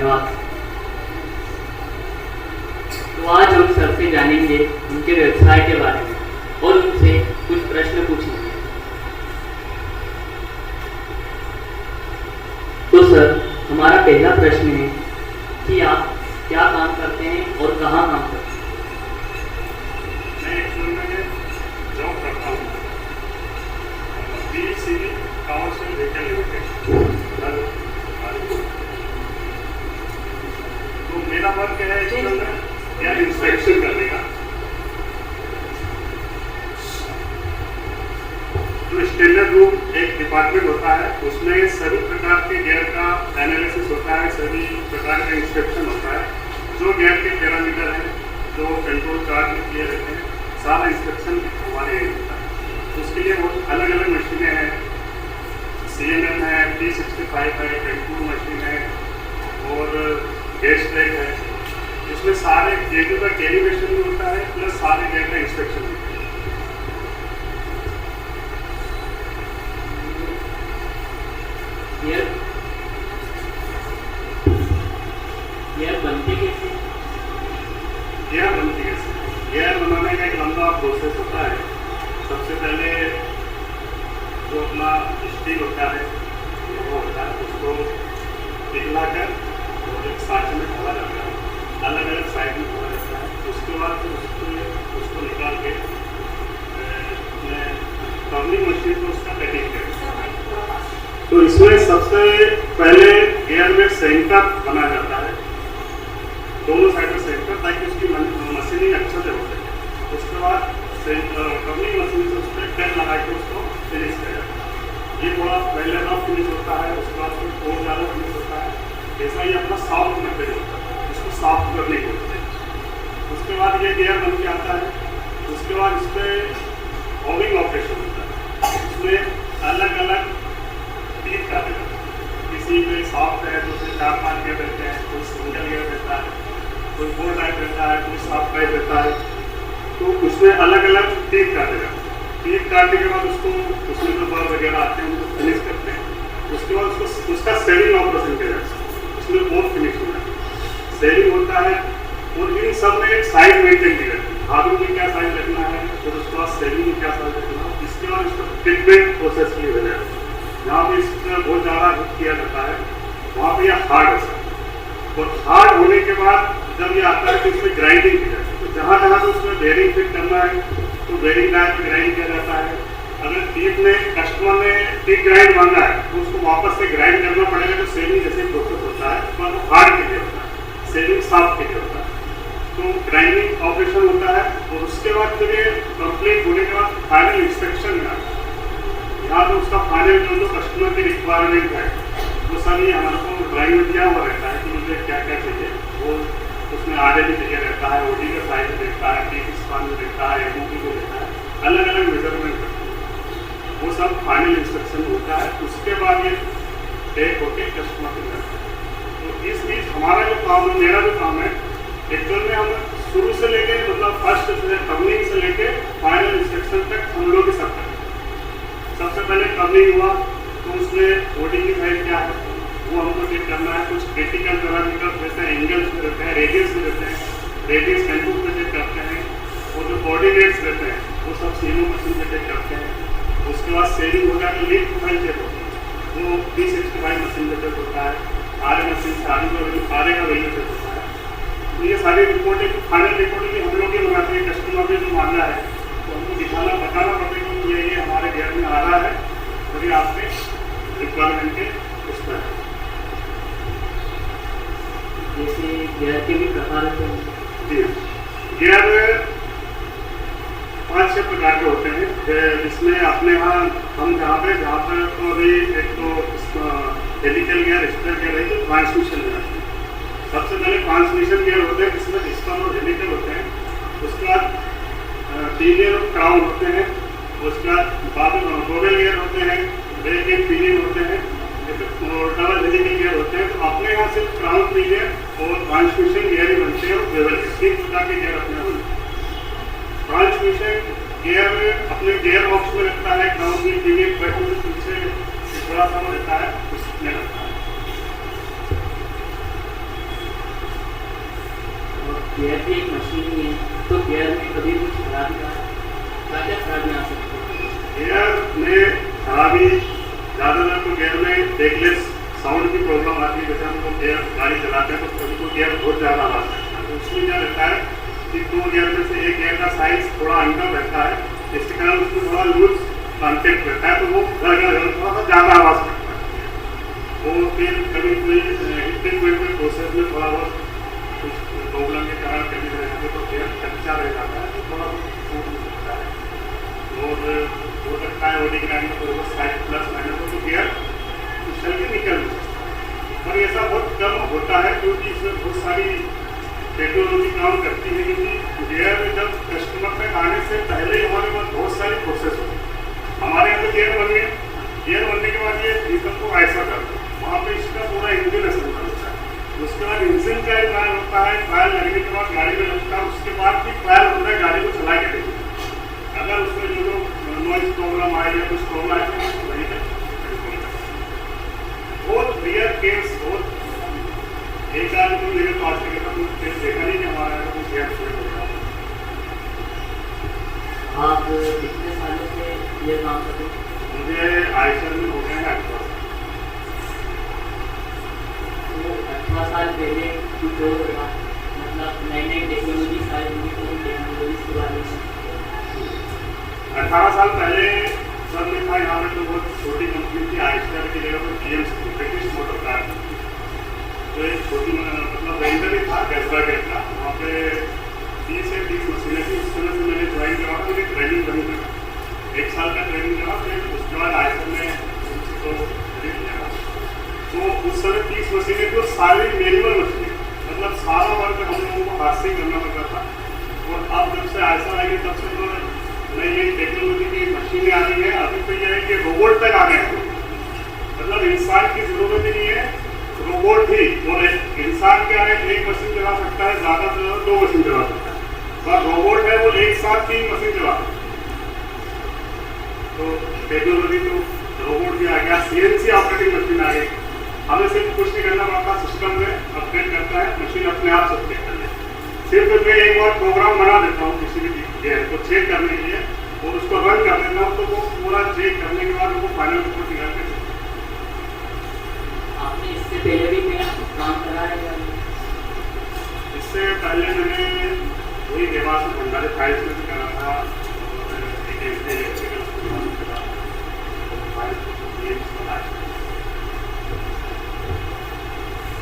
धन्यवाद। तो आज हम सर से जानेंगे उनके व्यवसाय के बारे में और उनसे कुछ प्रश्न पूछेंगे। तो सर, हमारा पहला प्रश्न है कि आप क्या काम करते हैं और कहाँ काम करते हैं? मैं एक फिल्म में जॉब करता हूँ, BCV कमर्शियल व्हीकल लिमिटेड। तो मेरा वर्क है इस फिल्म में या इंस्पेक्शन करने का। जो स्टैंडर्ड रूम एक डिपार्टमेंट होता है, उसमें सभी प्रकार के गियर का एनालिसिस होता है, सभी प्रकार का इंस्पेक्शन होता है। जो गियर के पैरामीटर हैं, जो कंट्रोल चार्ट में किए रहते हैं, सारा इंस्पेक्शन हमारे यहाँ होता है। उसके लिए बहुत अलग अलग मशीनें हैं, CMM है, T65 है, कंट्रोल मशीन है और गैस ट्रैक है। इसमें सारे गेटों का कैलिब्रेशन भी होता है, प्लस सारे गेट का इंस्पेक्शन भी होता है। गियर बनते कैसे? गियर बनाने का एक लंबा प्रोसेस होता है। सबसे पहले जो अपना स्टील होता है, वो होता है, उसको पिघला कर और एक साँचे में ढाला जाता है, अलग अलग साइड में ढाला जाता है। उसके बाद उसको निकाल के टर्निंग मशीन को उसका कटिंग करता है। तो इसमें सबसे पहले गियर में सेंटर बना जाता है, दोनों साइड में सेंटर, ताकि उसकी मशीनिंग अच्छे से हो सके। उसके बाद टर्निंग मशीन से उस पर पेन लगा के उसको फिनिश किया जाता है। ये थोड़ा पहले रफ फिनिश होता है, उसके बाद और ज़्यादा फिनिश होता है। ऐसा ही अपना सॉफ्ट मटेरियल होता है, इसको सॉफ्ट करने की होता है। उसके बाद ये गियर बन के आता है। उसके बाद इस पर हॉविंग ऑपरेशन होता है, इसमें अलग अलग टीथ काटे जाते हैं। किसी में सॉफ्ट है तो उसमें 4-5 गियर रहते हैं, कोई सिंगल गियर रहता है, कोई 4 टाइप रहता है, कोई सॉफ्ट टाइप रहता है। तो उसमें अलग अलग टीथ काटे जाते हैं। टीथ काटने के बाद उसमें जो बर वगैरह आते हैं उनको फिनिश करते हैं। उसके बाद उसका सेविंग ऑपरेशन किया जाता है, उसमें बहुत फिनिश होता है, सेविंग होता है। और इन सब में एक साइज मेंटेन की जाती है, धातु में क्या साइज रखना है, फिर उसके बाद सेविंग में क्या साइज रखना है। इसके बाद उसका ट्रीटमेंट प्रोसेस की वजह है, जहाँ पे इसमें बहुत ज़्यादा किया जाता है, वहाँ पे यह हार्ड होता है। और हार्ड होने के बाद जब ये आता है तो इसमें ग्राइंडिंग की जाती है। तो जहाँ जहाँ पे उसमें बेरिंग फिट करना है तो बेरिंग डायल पे ग्राइंड किया जाता है। अगर टीथ में कस्टमर ने टीथ ग्राइंड मांगा है तो उसको वापस से ग्राइंड करना पड़ेगा, तो सेविंग जैसे प्रोसेस होता है, पर वो हार्ड के लिए होता है, सेविंग सॉफ्ट के लिए होता है। तो ग्राइंडिंग ऑपरेशन होता है और उसके बाद फिर ये कंप्लीट होने के बाद फाइनल इंस्पेक्शन में आता है। यहाँ पे उसका फाइनल जो कस्टमर की रिक्वायरमेंट है वो सभी हमारे को ड्राइंग में दिया हुआ रहता है कि मुझे क्या क्या चाहिए। वो उसमें आगे भी चाहिए रहता है, OD का साइज देखता है, टी स्पान में देखता है, MOP को देखता है, अलग अलग मेजरमेंट करते हैं। वो सब फाइनल इंस्पेक्शन होता है। उसके बाद ये टेक होके कस्टमर को जाता है। तो इस बीच हमारा जो काम है, मेरा जो काम है, एक्चुअल में हम शुरू से लेके मतलब फर्स्ट से टर्निंग से लेके फाइनल इंस्पेक्शन तक हम लोग ही सब करते हैं। सबसे पहले टर्निंग हुआ तो उसमें OD की साइज क्या है वो हमको चेक करना है। कुछ क्रिटिकल पैरामीटर जैसे एंगल्स में रहते हैं, रेडियस में रहते हैं, रेडियस कैंटून पे चेक करते हैं। और जो कोऑर्डिनेट्स रहते हैं वो सब CMO मशीन पे चेक करते हैं। उसके बाद सेविंग होता है तो लीड प्रोफाइल चेक होता है, वो T65 मशीन पे चेक होता है, RA मशीन से RA का वैल्यू चेक होता है। तो ये सारी रिपोर्टें फाइनल रिपोर्टिंग हम लोग ही बनाते हैं। कस्टमर ने जो मांगा है तो हमको दिखाना बताना पड़ेगा कि ये हमारे गियर में आ रहा है और ये आपके रिक्वायरमेंट के उस पर है। जैसे गियर के भी प्रकार होते हैं? जी, गियर 5-6 प्रकार के होते हैं, जिसमें अपने यहाँ हम जहाँ पे तो अभी एक तो हेलिकल गियर, स्टेयर गियर है, जो ट्रांसमिशन गियर है। सबसे पहले ट्रांसमिशन गियर होते हैं जिसमें स्पर और हेलिकल होते हैं। उसके बाद टीनियर और क्राउन होते हैं। उसके बाद बोवेल गियर होते हैं, ब्रेक एंड पिनियन होते हैं और डबल हेलिकल गियर होते हैं। तो अपने यहाँ सिर्फ क्राउन, पिनियन और ट्रांसमिशन गियर ही बनते हैं और बोवेल गियर, 3 प्रकार के गियर अपने यहाँ बनते हैं। ट्रांसमिशन गियर अपने गियर बॉक्स में रहता है, क्राउन में पिनियन बैठने से पीछे थोड़ा सा रहता है, उसमें रहता है। अभी ज़्यादातर तो गियर में ब्रेकलेस साउंड की प्रॉब्लम आती है। जैसे हम लोग गियर गाड़ी चलाते हैं तो कभी को गियर बहुत ज़्यादा आवाज़ करता है, तो उसमें क्या रहता है कि 2 गियर में से एक गियर का साइज थोड़ा अंदर रहता है, जिसके कारण उसमें थोड़ा लूज कॉन्टेक्ट रहता है, तो वो थोड़ा सा ज़्यादा आवाज़ करता है। वो फिर कभी कोई इक्विपमेंट में प्रोसेस में थोड़ा बहुत कुछ प्रॉब्लम के कारण कभी रहते तो गियर कच्चा रह जाता है, तो थोड़ा बहुत फूट सकता है। और हो सकता है ओडी ग्राइंड में थोड़ा साइड प्लस माइनस तो गियर उछल के निकल सकता है, पर ऐसा बहुत कम होता है क्योंकि इसमें बहुत सारी टेक्नोलॉजी काम करती है। क्योंकि गियर में जब कस्टमर तक आने से पहले हमारे पास बहुत सारी प्रोसेस होती है। हमारे यहाँ तो गियर बन गए, गियर बनने के बाद ये इंजन को ऐसा कर दो, वहाँ पे इसका पूरा इंजन असेंबल होता है, उसके बाद इंजन का एक ट्रायल होता है, ट्रायल लगने के बाद गाड़ी में लगता है, उसके बाद भी ट्रायल होता है गाड़ी को चला के देखिए, अगर उसमें जो नॉइज प्रॉब्लम आए या कुछ प्रॉब्लम आए तो उसको वहीं तक बहुत रियर केस, बहुत एक आदमी को मेरे तो आज तक ऐसा कुछ केस देखा नहीं कि हमारा यहाँ कुछ गियर फ्लैट हो गया। आप कितने सालों से ये काम करते हैं? मुझे आयशर में हो गए हैं 18 साल। तो 18 साल पहले कुछ हो रहा, मतलब नई नई टेक्नोलॉजी सारी हुई, तो टेक्नोलॉजी के बारे में 18 साल पहले सर में था, यहाँ में तो बहुत छोटी कंपनी थी, आयशर की जगह पर GMC ब्रिटिश मोटर कार, तो एक छोटी मतलब वेंडर ही था कैसरा गेट का, वहाँ पे 20 से 30 मशीनें थी। उस समय से मैंने ज्वाइन करा, मुझे ट्रेनिंग करनी पड़ी, 1 साल का ट्रेनिंग करा, फिर उसके बाद आयशर में तो खरीद लिया। तो उस समय 30 मशीनें थी, सारी मैनुअल मशीनें, मतलब सारा वर्क हम लोगों को हाथ से ही करना पड़ता था। और अब जब से आयशर आएगी तब से तो नई नई टेक्नोलॉजी की मशीनें आ रही है। अभी तो यह है कि रोबोट तक आ गए हैं, मतलब इंसान की जरूरत ही नहीं है, रोबोट ही। और इंसान क्या है, एक मशीन चला सकता है, ज़्यादा से ज़्यादा 2 मशीन चला सकता है, पर रोबोट है वो एक साथ 3 मशीन चला सकता है। तो टेक्नोलॉजी तो रोबोट भी आ गया, CNC ऑपरेटिंग मशीन आ गई, हमें सिर्फ कुछ नहीं करना पड़ता, सिस्टम में अपडेट करता है, मशीन अपने आप सब चेक कर लेती है। सिर्फ मैं एक बार प्रोग्राम बना देता हूँ किसी भी गियर को चेक करने के लिए और उसको रन कर देता हूँ, तो वो पूरा चेक करने के बाद वो फाइनल रिपोर्ट निकाल के देता है। आपने इससे पहले भी कहीं काम करा है या नहीं? इससे पहले मैंने वही देवास में भंडारी फाइल्स में भी करा था, और एक इलेक्ट्रिकल करा,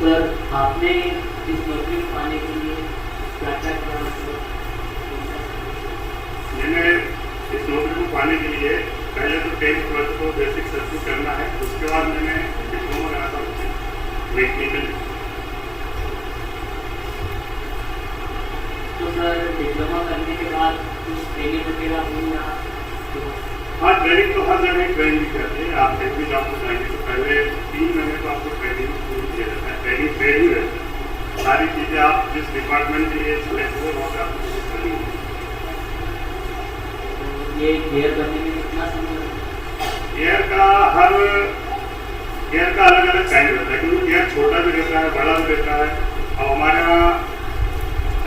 सर आपने इस नौकरी में पाने के लिए क्या क्या किया? मतलब मैंने इस नौकरी को पाने के लिए पहले तो 10th क्लास को बेसिक सर्विस करना है, उसके बाद मैंने डिप्लोमा करा था मैकेनिकल। तो सर डिप्लोमा करने के बाद कुछ ट्रेनिंग वगैरह हुई या? हाँ, ट्रेनिंग तो हर जगह ट्रेनिंग दी जाती है। आप कहीं भी जॉब को जाएंगे तो पहले 3 महीने तो आपको ट्रेनिंग दिया जाता है, ट्रेनिंग रहता है, सारी चीज़ें आप जिस डिपार्टमेंट के लिए सेलेक्ट हुए वहाँ पर आपको ट्रेनिंग होती है। ये गियर बनने में कितना समय लगता है? गियर का अलग अलग टाइम रहता है, क्योंकि गियर छोटा भी रहता है, बड़ा भी रहता है। और हमारे यहाँ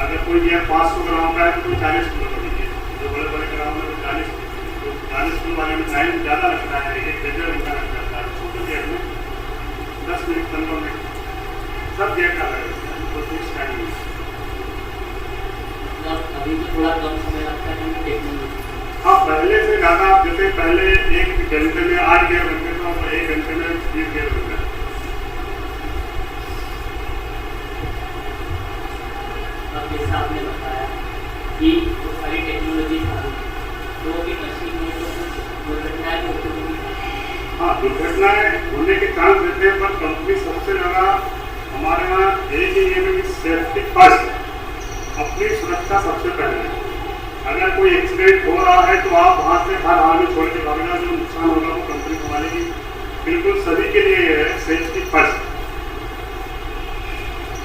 अगर कोई गियर 500 ग्राम का है तो कोई 40 किलो का लीजिए, जो बड़े बड़े ग्राम में 40 किलो वाले में टाइम ज़्यादा लगता है, 1-1.5 घंटा लग जाता है। छोटे गियर में 10 मिनट 15 मिनट, सब गियर का अलग रहता है, तो फिक्स टाइम नहीं। मतलब अभी तो थोड़ा कम समय लगता है क्योंकि टेक्नोलॉजी। हाँ, पहले से ज़्यादा, जैसे पहले 1 घंटे में 8 गियर बनते थे, और 1 घंटे में 20 गियर बनते थे। अब जैसा आपने बताया कि वो सारी टेक्नोलॉजी आ गई, तो भी मशीन में तो कुछ दुर्घटनाएं भी होती होंगी। हाँ, दुर्घटनाएं होने के चांस रहते हैं, पर कंपनी सबसे ज़्यादा हमारे यहाँ एक ही ये कि सेफ्टी फर्स्ट, अपनी सुरक्षा सबसे पहले। अगर कोई एक्सीडेंट हो रहा है तो आप वहाँ से हर हाल में छोड़ के भागना, जो नुकसान होगा वो कंपनी संभालेगी। बिल्कुल सभी के लिए ये है सेफ्टी फर्स्ट।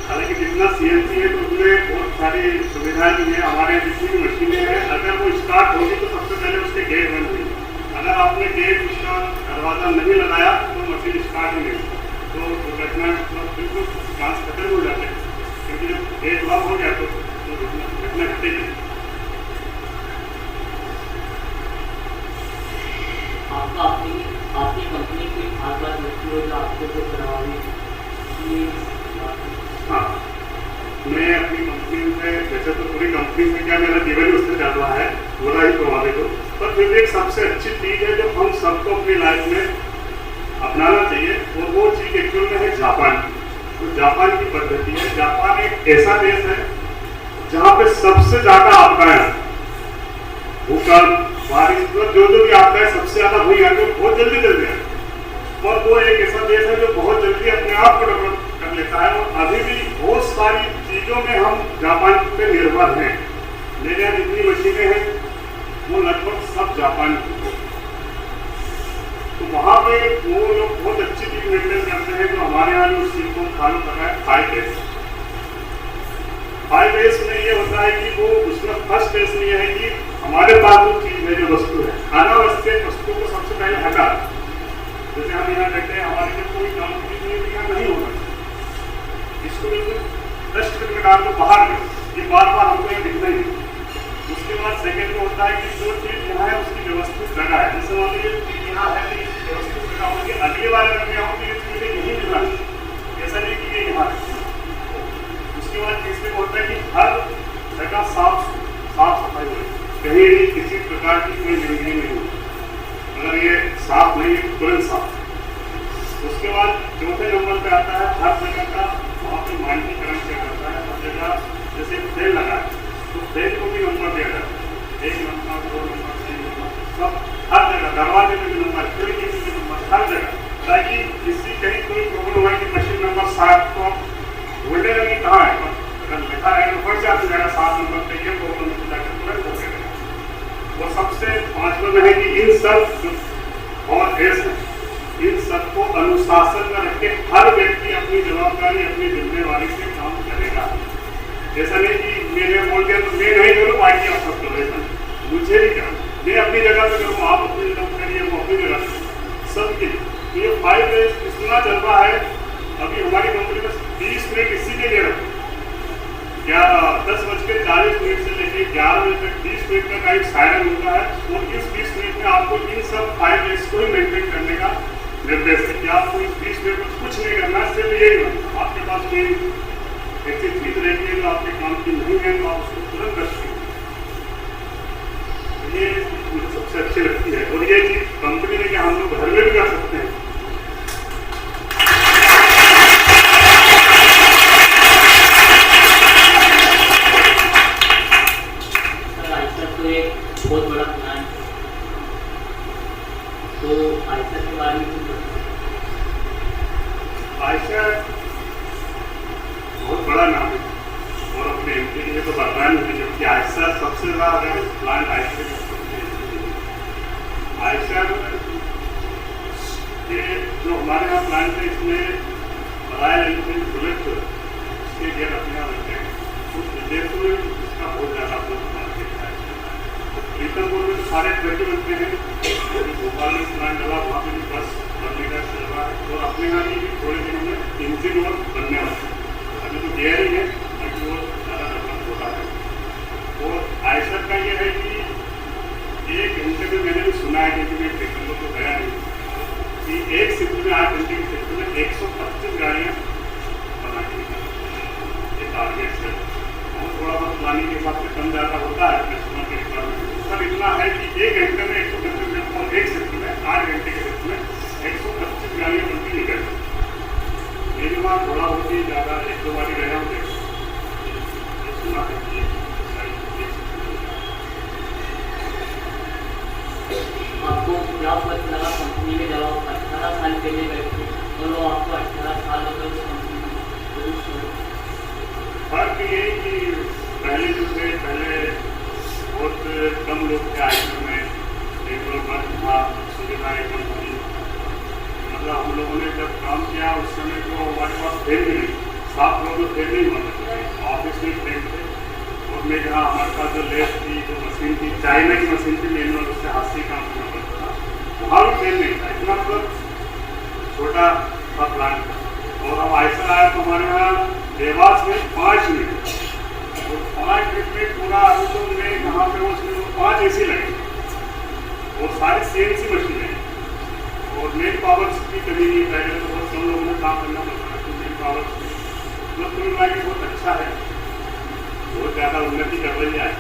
हालांकि जितना CNC है तो उसमें बहुत सारी सुविधाएं भी हैं। हमारे जितनी भी मशीनें हैं, अगर वो स्टार्ट होगी तो सबसे पहले उसके गेट बंद होगी। अगर आपने गेट उसका दरवाज़ा नहीं लगाया तो मशीन स्टार्ट ही नहीं होगी, तो दुर्घटना मतलब बिल्कुल चांस खत्म हो जाते हैं, क्योंकि जब गेट लॉक हो गया तो घटना घटेगी। आपका अपनी आपकी कंपनी की खास बात लगती हो जो आपको जो प्रभावित हाँ, मैं अपनी कंपनी में, वैसे तो पूरी कंपनी में क्या मेरा जीवन ही उससे चल रहा है, बुरा ही प्रभावित हो, पर फिर भी एक सबसे अच्छी चीज़ है जो हम सबको अपनी लाइफ में अपनाना चाहिए, और वो चीज़ एक्चुअल में है जापान की। तो जापान की पद्धति है, जापान एक ऐसा देश है जहाँ पे सबसे ज़्यादा आपदाएं, भूकंप, बारिश, मतलब जो भी आपदाएं सबसे ज़्यादा हुई है तो बहुत जल्दी जल्दी है, और वो एक ऐसा देश है जो बहुत जल्दी अपने आप को डेवलप कर लेता है, और अभी भी बहुत सारी चीज़ों में हम जापान पे निर्भर हैं। मेरे यहाँ जितनी मशीनें हैं वो लगभग सब जापान की हैं। तो वहाँ पे वो लोग बहुत अच्छी चीज़ मेंटेन करते हैं, जो हमारे यहाँ भी उस चीज़ को फॉलो कर रहा है, 5S। 5S में ये होता है कि वो उसमें फर्स्ट एस में यह है कि हमारे पास जो चीज़ है, जो वस्तु है, अनावश्यक वस्तु को सबसे पहले हटा। जैसे हम यहाँ बैठे हैं, हमारे लिए कोई काम की यहाँ नहीं होना, इसको बिल्कुल डस्टबिन में डाल दो, बाहर में, ये बार बार हमको यहाँ दिखना ही। उसके बाद सेकेंड में होता है कि जो चीज़ यहाँ है उसकी व्यवस्थित जगह है, जैसे मान लीजिए यहाँ है तो व्यवस्थित जगह होगी, अगली बार अगर मैं आऊँ तो ये चीज़ें यहीं मिलना, ऐसा नहीं कि ये यहाँ है। उसके बाद तीसरे में होता है कि हर जगह साफ सफाई हो, कहीं भी किसी प्रकार की कोई गंदगी नहीं हो, अगर ये साफ नहीं है तो तुरंत साफ। उसके बाद चौथे नंबर पे आता है हर जगह का वहाँ पे मानकीकरण किया जाता है, हर जगह जैसे फेल लगा है तो फेल को भी नंबर दिया जाता है, 1 नंबर, 2 नंबर, 3 नंबर, सब हर जगह, दरवाजे में भी नंबर, खिड़की में भी नंबर, हर जगह, ताकि किसी कहीं कोई प्रॉब्लम हुआ कि मशीन नंबर 7 तो बोलने लगी कहाँ है, अगर लिखा है तो फट जाती जाएगा 7 नंबर पे, ये प्रॉब्लम हो जाकर तुरंत हो जाएगा। वो सबसे 5वां में है कि इन सब और ऐसे इन सबको अनुशासन में रख के हर व्यक्ति अपनी जवाबदारी, अपनी जिम्मेवारी से काम करेगा। ऐसा नहीं कि मैंने बोल दिया तो मैं नहीं करूँ, बाकी आप सब करो, ऐसा मुझे नहीं करना, मैं अपनी जगह पे करूँ, आप अपनी जगह पर करिए, वो अपनी जगह पर, सबकी। तो ये 5S इतना चल रहा है, अभी हमारी कंपनी में 20 मिनट इसी के लिए रखो, 10:40 से लेकर 11 बजे तक 20 मिनट का टाइम साइलेंट होता है, और इस 20 मिनट में आपको इन सब 5S को ही मेंटेन करने का निर्देश है कि आपको इस 20 मिनट में कुछ नहीं करना, सिर्फ यही करना। आपके पास कोई ऐसी चीज रहेगी है जो आपके काम की नहीं है तो आप उसको तुरंत रखें। ये मुझे सबसे अच्छी लगती है, और ये चीज कंपनी में क्या हम लोग घर में भी कर सकते हैं। बहुत बड़ा प्लान है, तो आयशर के बारे में आयशर बहुत बड़ा नाम है, और अपने एमपी के लिए तो बताया नहीं, जबकि आयशर सबसे ज़्यादा प्लांट आयशर के जो हमारे यहाँ प्लांट है, इसमें रॉयल एनफील्ड बुलेट इसके गेयर अपने यहाँ बनते हैं, कुछ विदेशों में इसका बहुत ज़्यादा मार्केट है। पीतमपुर में तो सारे ट्रक बनते हैं, भोपाल में प्लांट डला, वहाँ पे भी बस बनने का चल रहा है, और अपने यहाँ भी थोड़े दिनों में इंजन और बनने वाला है। अभी तो गेयर ही है, बाकी वो ज़्यादा डेवलप होता है। और आयशर का ये है कि 1 घंटे में, मैंने भी सुना है क्योंकि मैं टेक्नोलॉजी तो गया नहीं, कि 1 शिफ्ट में 8 घंटे की शिफ्ट में 125 गाड़ियाँ बनानी है, ये टारगेट है। और थोड़ा बहुत प्लानिंग के हिसाब से कम ज़्यादा होता है कस्टमर के रिक्वायरमेंट, पर इतना है कि 1 घंटे में 125 और 1 शिफ्ट में 8 घंटे के शिफ्ट में 125 गाड़ियाँ बनती निकल। मेरी वहाँ थोड़ा बहुत ही ज़्यादा 1-2 बार गया हूँ, सुना है कि आपको क्या फर्क लगा कंपनी में जब आप 18 साल पहले बैठे और वो आपको 18 साल हो गए उस कंपनी में? फर्क ये कि पहले जो थे, पहले बहुत कम लोग थे आयशर में, एक लोग वर्क था, सुविधाएँ कम थी, मतलब हम लोगों ने जब काम किया उस समय तो हमारे पास थे भी नहीं, 7 लोग तो थे नहीं, मतलब ऑफिस में थे, और मैं जहाँ हमारे पास जो लेब थी, जो मशीन थी, चाइना की मशीन थी मैनुअल, उससे हाथ से काम करना पड़ता था, वहाँ भी ट्रेन नहीं था, इतना मतलब छोटा सा प्लांट था। और अब आयशर आया तो हमारे यहाँ देवास में 5 मिनट, और 5 मिनट में पूरा अभी तो मैं यहाँ पे उसमें 5 AC लगे, और सारी CNC मशीनें, और मेन पावर्स की कमी नहीं, पहले तो बहुत कम लोगों को काम करना पड़ता है, तो मेन पावर्स मतलब कुल मिला के बहुत अच्छा है, बहुत ज़्यादा उन्नति कर रही है।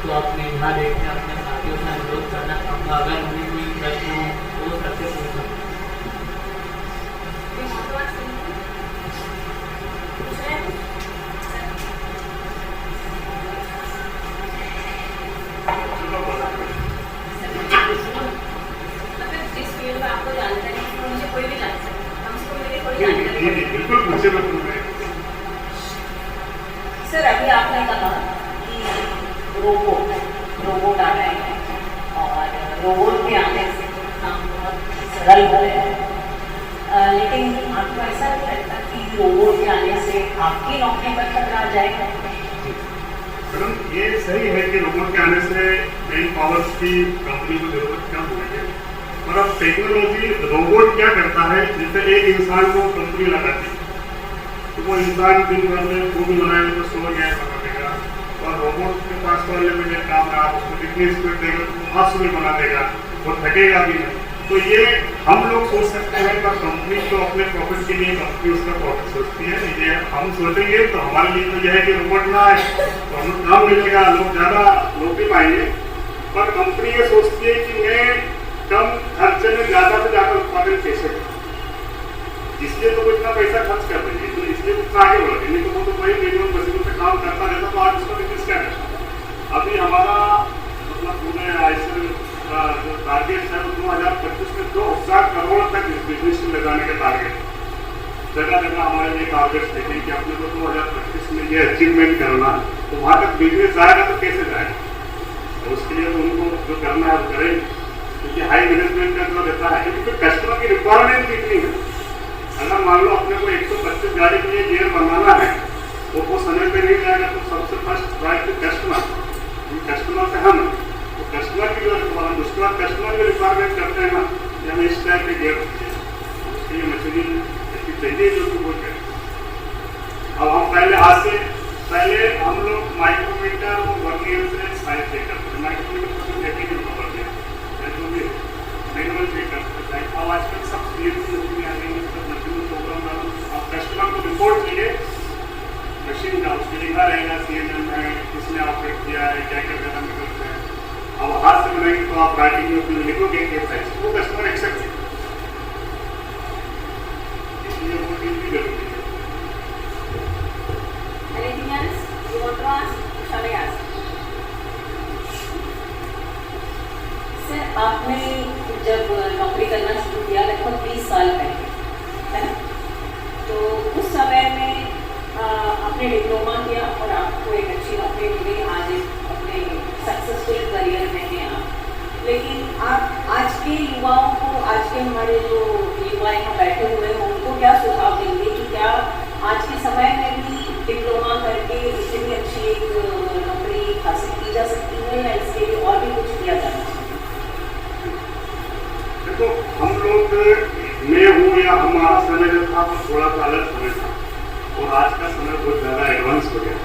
तो अपने यहाँ देखने अपने साथियों से अनुरोध करना चाहूँगा, अगर उन्हें कोई प्रश्न हो तो सबसे पूछ सकते हैं। बिल्कुल मुझे सर, अभी आपने कहा कि रोबोट आ रहे हैं और रोबोट के आने से काम बहुत सरल हो रहे हैं, लेकिन आपको ऐसा नहीं लगता कि रोबोट के आने से आपकी नौकरी पर खतरा आ जाएगा? मैडम, ये सही है कि रोबोट के आने से मेन पावर्स की कंपनी को जरूरत कम हो गई है, और अब टेक्नोलॉजी रोबोट क्या करता है, जैसे एक इंसान को कंपनी लगाती है तो वो इंसान दिन भर में फूड बनाएगा तो सो गया बना देगा, और रोबोट के पास तो अनलिमिटेड काम है, आप उसको जितनी स्पीड देगा तो बहुत सुबह बना देगा, वो थकेगा भी नहीं। तो ये हम लोग सोच सकते हैं, पर कंपनी तो अपने प्रॉफिट के लिए कंपनी उसका प्रॉफिट सोचती है। ये हम सोचेंगे तो हमारे लिए तो यह है कि रोबोट ना आए तो हमें काम मिलेगा, लोग ज़्यादा नौकरी पाएंगे, पर कंपनी ये सोचती है कि मैं कम खर्चे में ज़्यादा से ज़्यादा उत्पादन कैसे करूँ, इसलिए तो वो इतना पैसा खर्च कर रही है, तो इसलिए उतना आगे बढ़ रही है। तो वो तो वही मैनुअल मशीनों पे काम करता रहता, तो आज उसका बिजनेस क्या करता। अभी हमारा मतलब पूरे आईसीएल का जो टारगेट है वो 2025 में 2000 करोड़ तक इस बिजनेस में लगाने का टारगेट है। जगह जगह हमारे ये टारगेट देखें कि अपने को 2025 में ये अचीवमेंट करना, तो वहाँ तक बिजनेस जाएगा तो कैसे जाएगा, और उसके लिए तो उनको जो करना है वो करेंगे, क्योंकि हाई मैनेजमेंट का जो रहता है, क्योंकि कस्टमर की रिक्वायरमेंट भी इतनी है। अगर मान लो अपने को 125 गाड़ी के लिए गियर बनाना है, वो समय पे नहीं जाएगा, तो सबसे first right to customer, customer से हम तो कस्टमर की जो रिक्वायरमेंट, उसके बाद कस्टमर भी रिक्वायरमेंट करते हैं ना कि हमें इस टाइप के गियर चाहिए, उसके लिए मशीनिंग ऐसी चाहिए जो कि वो करें। अब हम पहले हम लोग माइक्रोमीटर और वर्नियर से साइज चेक करते हैं, माइक्रोमीटर को तो देखेंगे मैनुअल चेक करते हैं। अब आजकल सब CNC मशीन आ गई, सब मशीन प्रोग्राम डालो, आप कस्टमर को रिपोर्ट चाहिए मशीन का, उसमें लिखा रहेगा CNN है, किसने ऑपरेट किया है, क्या क्या पैरामीटर्स है। अब हाथ से बनाएंगे तो आप राइटिंग में अपने लिखोगे कि साइज, वो कस्टमर एक्सेप्ट करेगा, इसलिए वो चीज भी जरूरी है। Anything else you want to ask? Shall I ask? Sir, आपने जब नौकरी करना शुरू किया लगभग 20 साल पहले, है ना, तो उस समय में आपने डिप्लोमा किया और आपको एक अच्छी नौकरी मिली, आज अपने सक्सेसफुल करियर में हैं आप। लेकिन आप आज के युवाओं को, आज के हमारे जो युवा यहाँ बैठे हुए हैं, उनको क्या सुझाव देंगे कि क्या आज के समय में भी डिप्लोमा करके इतनी अच्छी एक नौकरी हासिल की जा सकती है, या इसके लिए और भी कुछ किया जाना चाहिए? देखो, हम लोग, मैं हूँ या हमारा समय जो था वो थोड़ा सा अलग समय था, और आज का समय बहुत ज़्यादा एडवांस हो गया।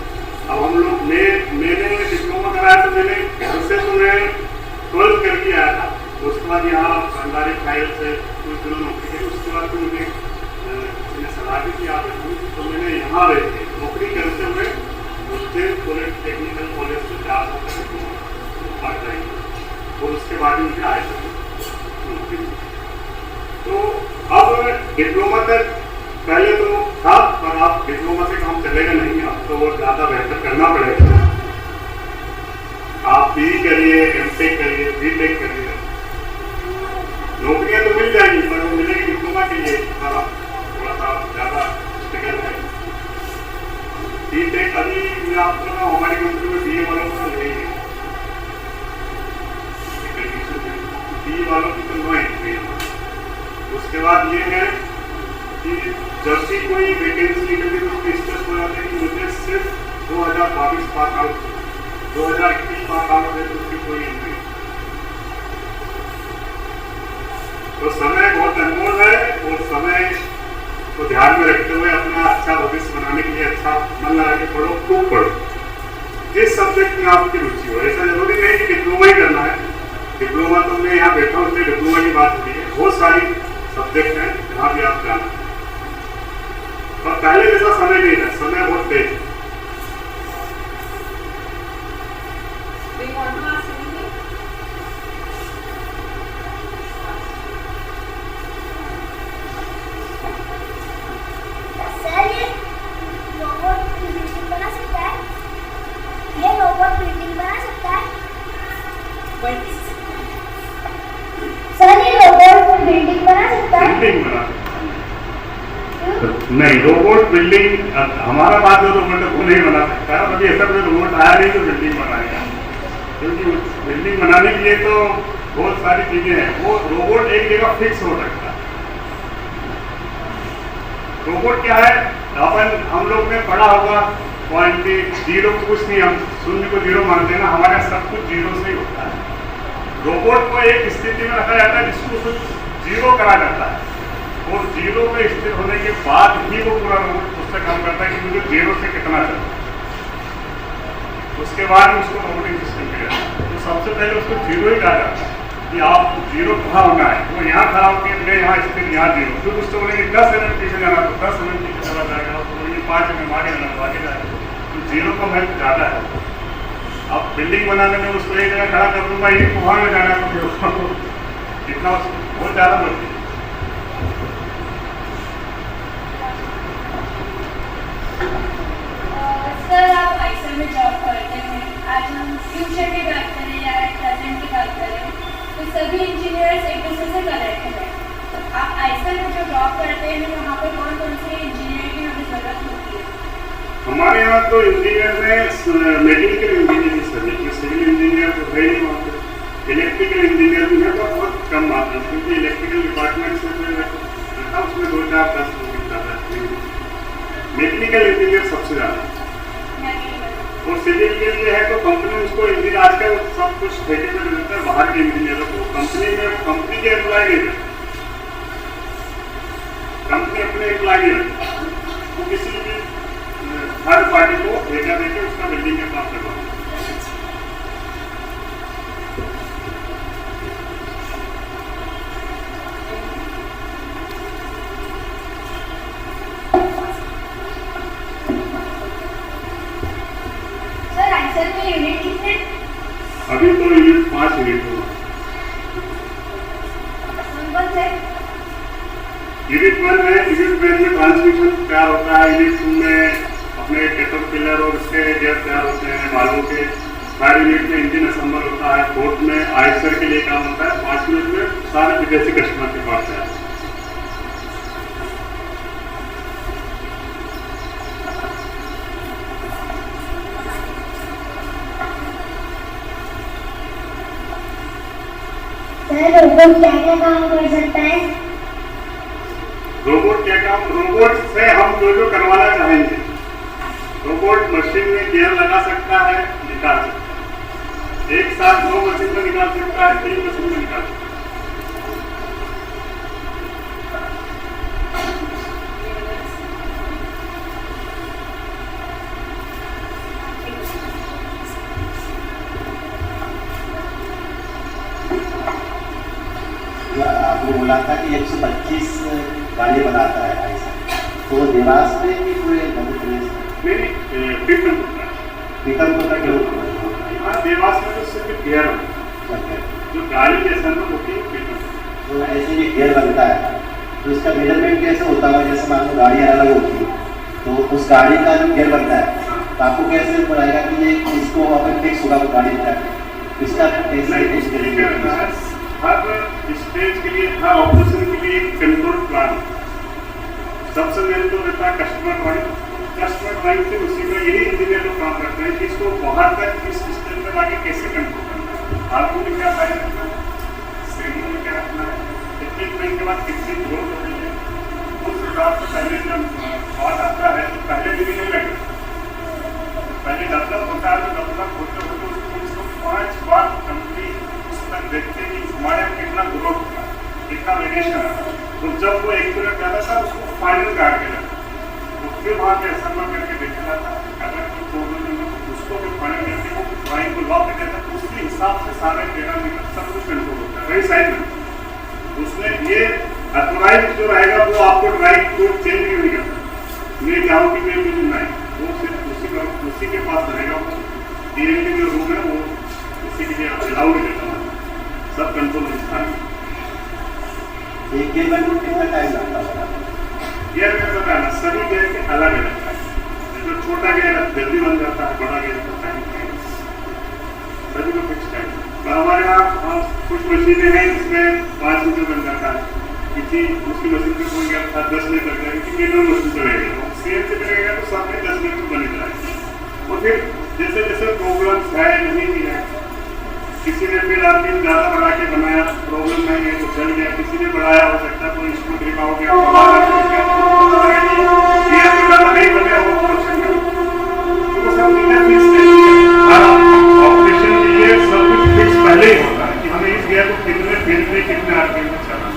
अब हम लोग, मैंने डिप्लोमा कराया तो मैंने घर से तो मैं 12th करके आया था, उसके बाद यहाँ भंडारी फाइल से कुछ दिनों नौकरी करी, उसके बाद तो मुझे सलाह दी कि आप, तो मैंने यहाँ रह के नौकरी करते हुए उससे पॉलिटेक्निकल कॉलेज से 4 साल तक पढ़ जाएंगे, और उसके बाद मुझे आए थे। तो अब डिप्लोमा तक पहले तो था, पर आप डिप्लोमा से काम चलेगा नहीं, अब तो वो ज़्यादा बेहतर करना पड़ेगा। आप PG करिए, MTech करिए, BTech करिए, नौकरियां तो मिल जाएंगी, पर वो मिलेगी डिप्लोमा के लिए थोड़ा सा ज़्यादा स्ट्रगल है। BTech अभी मैं आपको ना हमारी कंपनी में BA वालों को नहीं है, BE वालों की तो नो एंट्री है। उसके बाद ये है कि जब भी कोई वैकेंसी निकलती है तो उसमें स्पष्ट हो जाता है कि मुझे सिर्फ 2022 पास आउट, 2021 पास आउट है तो उसकी कोई एंट्री। तो समय बहुत अनमोल है, और समय को ध्यान में रखते हुए अपना अच्छा भविष्य बनाने के लिए अच्छा मन लगा के पढ़ो, खूब पढ़ो, जिस सब्जेक्ट में आपकी रुचि हो। ऐसा जरूरी नहीं कि डिप्लोमा ही करना है, डिप्लोमा तो मैं यहाँ बैठा हूँ, उसमें डिप्लोमा की बात हो रही है। बहुत सारी सब्जेक्ट हैं जहाँ भी आप जाना, और पहले जैसा समय नहीं था, समय बहुत तेज है। Do you want to ask anything? Sir ये रोबोट बिल्डिंग बना सकता है? ये रोबोट बिल्डिंग बना सकता है? What is सर ये रोबोट बिल्डिंग बना सकता है? बिल्डिंग बना नहीं, रोबोट बिल्डिंग हमारा बात जो रोबोट है वो नहीं बना सकता है। अभी ऐसा कोई रोबोट आया नहीं तो बिल्डिंग बनाएगा, क्योंकि बिल्डिंग बनाने के लिए तो बहुत सारी चीजें हैं। वो रोबोट एक जगह फिक्स हो सकता है। रोबोट क्या है, हम लोग ने पढ़ा होगा क्वांटिटी जीरो, कुछ नहीं, हम शून्य को जीरो मानते हैं ना, हमारे यहाँ सब कुछ जीरो से ही होता है। रोबोट को एक स्थिति में रखा जाता है जिसको कुछ जीरो करा जाता है, और जीरो पे स्थिर होने के बाद ही वो पूरा रोबोट उससे काम करता है कि मुझे जीरो से कितना चलता है। उसके बाद उसको रोबोटिक सिस्टम किया जाता है। तो सबसे पहले उसको जीरो ही कहा जाता है कि आप जीरो कहाँ होना है, वो यहाँ खड़ा होकर मैं यहाँ स्थिर, यहाँ जीरो। फिर उसको बोलेंगे 10 mm पीछे जाना तो 10 mm पीछे चला जाएगा, और बोलेंगे 5 mm आगे जाना आगे जाएगा। तो जीरो का महत्व ज़्यादा है। अब बिल्डिंग बनाने में उसको एक जगह खड़ा कर दूंगा, ये वहाँ में जाना तो इतना बहुत ज़्यादा बढ़ती है। सर आप आईसर में जॉब करते हैं, आज हम फ्यूचर की बात करें या प्रेजेंट की बात करें तो सभी इंजीनियर्स एक दूसरे से कनेक्टेड है। तो आप आईसर में जो जॉब करते हैं वहाँ पर कौन कौन से इंजीनियर की हमें ज़रूरत होती है? हमारे यहाँ तो इंजीनियर में मैकेनिकल इंजीनियरिंग सभी, सिविल इंजीनियर तो है ही वहाँ पे। इलेक्ट्रिकल इंजीनियर भी है तो बहुत कम मात्रा, क्योंकि इलेक्ट्रिकल डिपार्टमेंट से उसमें 2-4-10 लोग ज़्यादा है। मैकेनिकल इंजीनियर सबसे ज़्यादा, और सिविल के लिए है तो कंपनी उसको इंजीनियर आजकल सब कुछ ठेके पे देते हैं बाहर के इंजीनियरों को। कंपनी में कंपनी के एम्प्लॉय नहीं रहते, कंपनी अपने एम्प्लॉय नहीं रखती, वो किसी भी थर्ड पार्टी को ठेका देके उसका बिल्डिंग का काम करवाते हैं। सर आईसर में यूनिट कितने? अभी तो यूनिट 5 यूनिट होगा। कौन से? यूनिट 1 में ट्रांसमिशन तैयार होता है, यूनिट 2 में अपने कैटरपिलर और उसके गेयर तैयार होते हैं बालों के। 3rd यूनिट में इंजन असेंबल होता है। 4th में आईसर के लिए काम होता है। 5th यूनिट में सारे विदेशी कस्टमर के पास है। सर रोबोट क्या क्या काम कर सकता है? रोबोट क्या काम, रोबोट से हम जो जो करवाना चाहेंगे, रोबोट मशीन में गियर लगा सकता है, निकाल सकता है। एक साथ 2 मशीन में निकाल सकता है, 3 मशीन में निकाल सकता है। आपने बोला था कि 125 गाड़ी बनाता है ऐसा, तो देवास में भी पूरे मध्य प्रदेश नहीं, पीतम होता है। पीतम का क्यों? हाँ, देवास में तो सिर्फ गियर होता है, जो गाड़ी के असेंबल होती है पीतम। तो ऐसे ये गियर बनता है तो इसका मेजरमेंट कैसे होता है? जैसे मान लो गाड़ी अलग होती है तो उस गाड़ी का जो गियर बनता है तो आपको कैसे पड़ेगा कि ये इसको अगर फिक्स होगा वो गाड़ी का, इसका कैसे नहीं, उसके उसके लिए लिए हर स्टेज के लिए, हर ऑपरेशन के लिए एक कंट्रोल प्लान। सबसे मेन तो रहता है कस्टमर ड्राइंग। कस्टमर ड्राइंग से उसी में यही इंजीनियर लोग काम करते हैं कि इसको बाहर तक इस सिस्टम में आगे कैसे कंट्रोल करना है, आलू में क्या फायदा रखना है, श्रेणी में क्या रखना है, इक्विपमेंट के बाद कितनी ग्रोथ हो रही है, उस हिसाब से पहले जब बात आता है तो पहले भी नहीं लगेगा। पहले डेवलप होता है तो डेवलप होते होते उसको 5 बार कंपनी उस तक देखते हैं कि हमारे यहाँ कितना ग्रोथ होगा, कितना वेरिएशन है। तो जब वो एक्यूरेट आता था उसको फाइनल काट के जाता, तो फिर वहाँ पे असेंबल करके देखा जाता। अगर कोई प्रॉब्लम नहीं हो तो उसको फिर फाइनल करके वो ड्राइंग को लॉक कर देता है, उसके हिसाब से सारे पैरामीटर सब कुछ कंट्रोल होता है। वही साइड में उसमें ये ऑथोराइज जो रहेगा वो आपको ड्राइंग को चेंज भी नहीं करता। मैं चाहूँ कि मैं कुछ नहीं, वो सिर्फ उसी के पास रहेगा। वो DLD जो रूम है वो उसी के लिए अलाउड रहता है, सब कंट्रोल स्थान में। एक गेयर में कितना टाइम लगता है? गियर में पता है ना, सभी गियर के अलग अलग है। जो छोटा गियर जल्दी बन जाता है, बड़ा गियर का टाइम सभी को फिक्स टाइम। तो हमारे यहाँ कुछ मशीनें हैं जिसमें 5 मिनट में बन जाता है, किसी उसकी मशीन पे कोई गियर था 10 मिनट लग जाएगा, किसी मैनुअल मशीन चलेगा सेम से चलेगा तो सब में 10 मिनट में बन जाएगा। और फिर जैसे जैसे प्रॉब्लम्स है नहीं भी है, किसी ने फिर आपने ज़्यादा बढ़ा के बनाया, प्रॉब्लम नहीं है तो चल गया, किसी ने बढ़ाया हो सकता है कोई स्क्रू ड्रिप हो गया, ज़्यादा नहीं बने वो प्रोडक्शन में तो सब चीज़ें फिक्स है। ऑपरेशन के लिए सब कुछ फिक्स पहले ही होता है कि हमें इस गियर को कितने फील्ड में कितने आरपीएम में चलाना,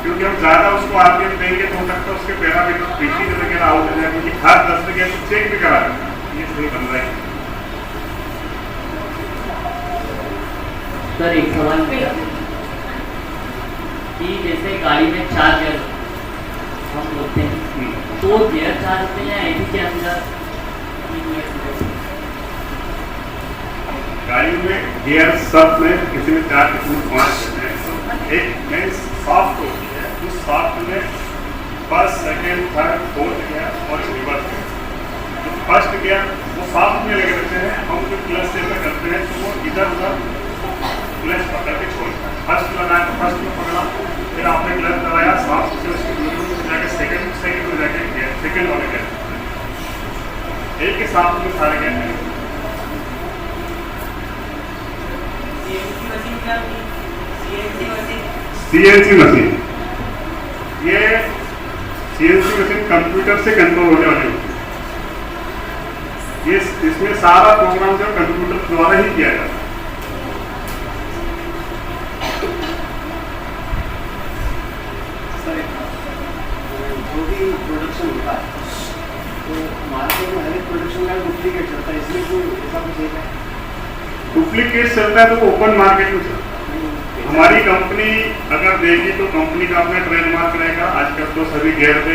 क्योंकि हम ज़्यादा उसको आरपीएम देंगे तो हो सकता है उसके पैरामीटर पीछे वगैरह आउट हो जाए, क्योंकि हर 10 गियर को चेक भी करा देता है ये सही बन रहा है। सर एक सवाल मेरा कि जैसे गाड़ी में 4 गियर हम बोलते हैं, तो गियर 4 होते हैं या एक ही के अंदर 3 गियर होते हैं? गाड़ी में गियर सब में किसी में 4 किसी में 5 होते हैं। तो एक मेन सॉफ्ट होती है, उस सॉफ्ट में first second third fourth gear और रिवर्स गियर। तो फर्स्ट गियर वो सॉफ्ट में लगे रहते हैं, हम जो क्लच से करते हैं तो वो इधर उधर क्लच पकड़ के छोड़ता है। फर्स्ट लगाया तो फर्स्ट में पकड़ा, फिर आपने क्लच लगाया सॉफ्ट से उसके जाके सेकंड में जाके गियर सेकंड वाले गियर एक के साथ में सारे गियर हैं। CNC मशीन क्या होती है? CNC मशीन ये CNC मशीन कंप्यूटर से कंट्रोल होने वाली होती है। ये इसमें सारा प्रोग्राम जो कंप्यूटर द्वारा ही किया जाता है। जो भी प्रोडक्शन होता है तो मार्केट में हर एक प्रोडक्शन का डुप्लीकेट चलता है, इसलिए कोई ऐसा कुछ है? डुप्लीकेट चलता है तो वो ओपन मार्केट में चलता है। हमारी कंपनी अगर देगी तो कंपनी का अपना ट्रेडमार्क रहेगा। आजकल तो सभी गियर पे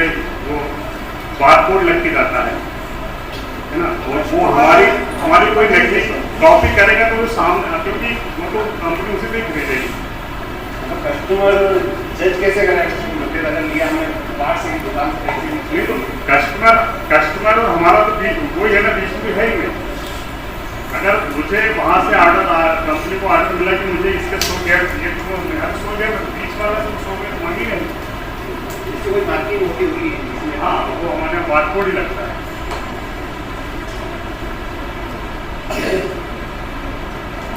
वो बारकोड लग के जाता है ना, वो हमारी कोई टेक्निक कॉपी करेगा तो वो सामने, क्योंकि वो तो कंपनी उसी से खरीदेगी। कस्टमर जज कैसे करें अगर लिया हमने बाहर से दुकान से? नहीं तो कस्टमर और हमारा तो वही है ना, बीच में है ही नहीं। अगर मुझे वहाँ से कंपनी को ऑर्डर मिला कि मुझे इसके 100 गियर चाहिए तो मैं 100 गियर बीच वाला से 100 गियर मांगी नहीं, इससे कोई मार्किंग होती होगी? हाँ, वो हमारे बारकोड ही लगता है।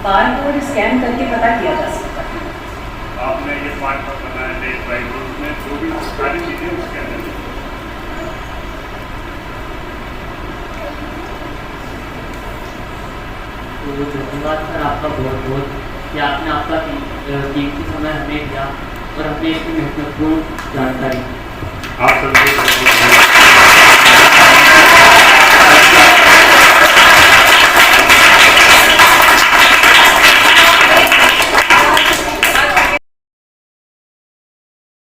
बारकोड स्कैन करके पता किया जा सकता है। आपने ये पार्ट पर बनाया डेट बाई में जो भी सारी चीज़ें उसके अंदर। तो धन्यवाद सर आपका बहुत बहुत कि आपने आपका कीमती समय हमें दिया और हमें इतनी महत्वपूर्ण जानकारी।